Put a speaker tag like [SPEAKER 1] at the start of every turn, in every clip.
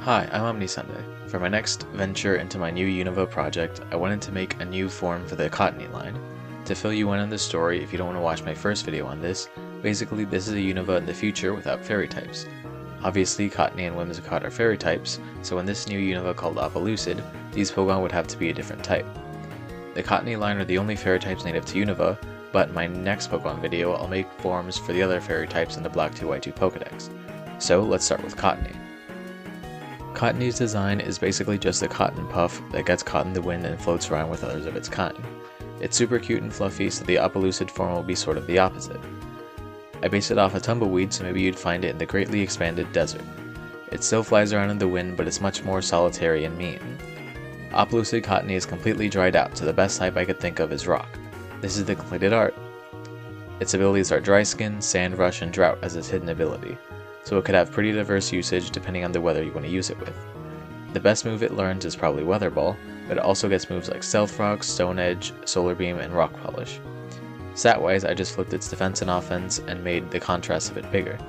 [SPEAKER 1] Hi, I'm OmniSunday. For my next venture into my new Unova project, I wanted to make a new form for the Cottonee line. To fill you in on the story, if you don't want to watch my first video on this, basically this is a Unova in the future without fairy types. Obviously, Cottonee and Whimsicott are fairy types, so in this new Unova called Apollucid, these Pokemon would have to be a different type. The Cottonee line are the only fairy types native to Unova, but in my next Pokemon video I'll make forms for the other fairy types in the Black 2 White 2 Pokedex. So let's start with Cottonee. Cottonee's design is basically just a cotton puff that gets caught in the wind and floats around with others of its kind. It's super cute and fluffy, so the Apollucid form will be sort of the opposite. I based it off a tumbleweed, so maybe you'd find it in the greatly expanded desert. It still flies around in the wind, but it's much more solitary and mean. Apollucid Cottonee is completely dried out, so the best type I could think of is rock. This is the completed art. Its abilities are Dry Skin, Sand Rush, and Drought as its hidden ability, so it could have pretty diverse usage depending on the weather you want to use it with. The best move it learns is probably Weather Ball, but it also gets moves like Stealth Rock, Stone Edge, Solar Beam, and Rock Polish. Stat-wise, I just flipped its defense and offense and made the contrast of it bigger.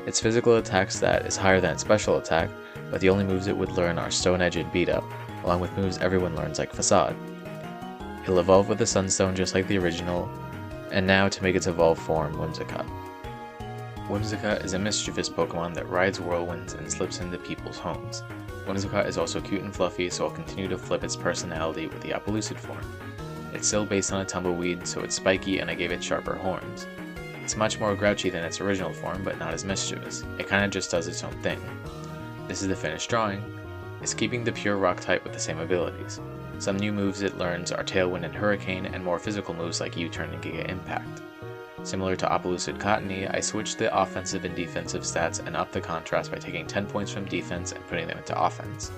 [SPEAKER 1] Its physical attack stat is higher than its special attack, but the only moves it would learn are Stone Edge and Beat Up, along with moves everyone learns like Facade. It'll evolve with the Sunstone just like the original, and now to make its evolved form, Whimsicott. Whimsicott is a mischievous Pokemon that rides whirlwinds and slips into people's homes. Whimsicott is also cute and fluffy, so I'll continue to flip its personality with the Apollucid form. It's still based on a tumbleweed, so it's spiky and I gave it sharper horns. It's much more grouchy than its original form, but not as mischievous. It kinda just does its own thing. This is the finished drawing. It's keeping the pure rock type with the same abilities. Some new moves it learns are Tailwind and Hurricane, and more physical moves like U-Turn and Giga Impact. Similar to Apollucid Cottonee, I switched the offensive and defensive stats and upped the contrast by taking 10 points from defense and putting them into offense.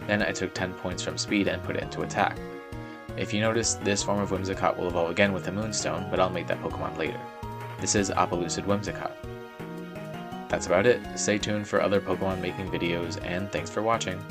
[SPEAKER 1] Then I took 10 points from speed and put it into attack. If you notice, this form of Whimsicott will evolve again with the Moonstone, but I'll make that Pokemon later. This is Apollucid Whimsicott. That's about it. Stay tuned for other Pokemon making videos, and thanks for watching.